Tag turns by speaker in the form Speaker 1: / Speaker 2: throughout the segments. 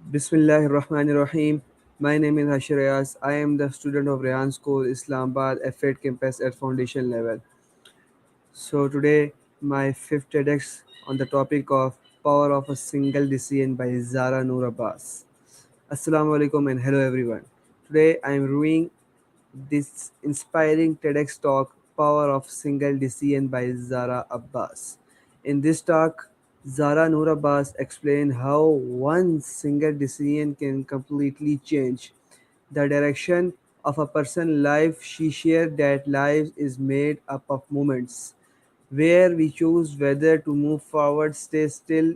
Speaker 1: Bismillahir Rahmanir Rahim. My name is Hashir Ayaz. I am the student of Rehan School, Islamabad, F8 campus at foundation level. So today, my fifth TEDx on the topic of power of a single decision by Zara Noor Abbas. Assalamu alaikum and hello everyone. Today, I am reviewing this inspiring TEDx talk, Power of Single Decision by Zara Abbas. In this talk, Zara Noor Abbas explained how one single decision can completely change the direction of a person's life. She shared that life is made up of moments where we choose whether to move forward, stay still,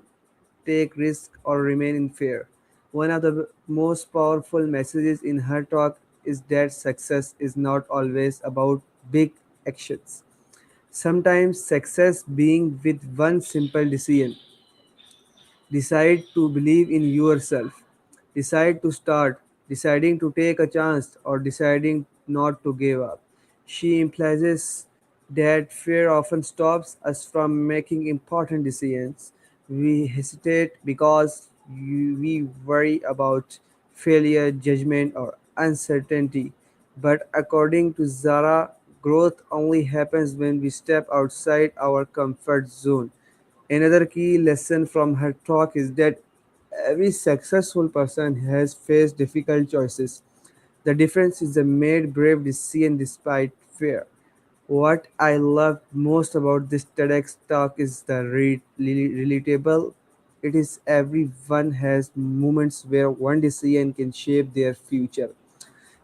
Speaker 1: take risks, or remain in fear. One of the most powerful messages in her talk is that success is not always about big actions. Sometimes success being with one simple decision. Decide to believe in yourself. Decide to start. Deciding to take a chance or deciding not to give up. She implies that fear often stops us from making important decisions. We hesitate because we worry about failure, judgment, or uncertainty. But according to Zara, growth only happens when we step outside our comfort zone. Another key lesson from her talk is that every successful person has faced difficult choices. The difference is the made brave decision despite fear. What I love most about this TEDx talk is the relatable. It is everyone has moments where one decision can shape their future.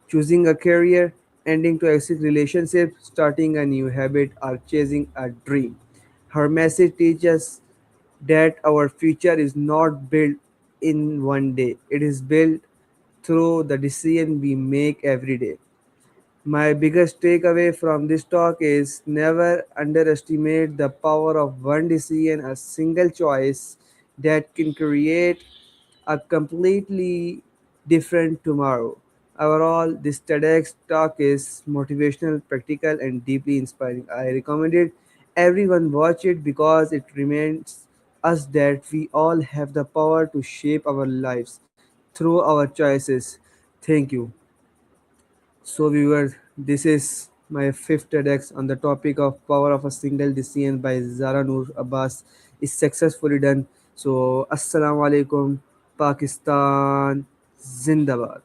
Speaker 1: Choosing a career, ending toxic relationship, starting a new habit, or chasing a dream. Her message teaches that our future is not built in one day. It is built through the decision we make every day. My biggest takeaway from this talk is never underestimate the power of one decision, a single choice that can create a completely different tomorrow. Overall, this TEDx talk is motivational, practical, and deeply inspiring. I recommend it. Everyone watch it because it reminds us that we all have the power to shape our lives through our choices. Thank you. So, viewers, this is my fifth TEDx on the topic of power of a single decision by Zara Noor Abbas is successfully done. So, Assalamu alaikum, Pakistan, Zindabad.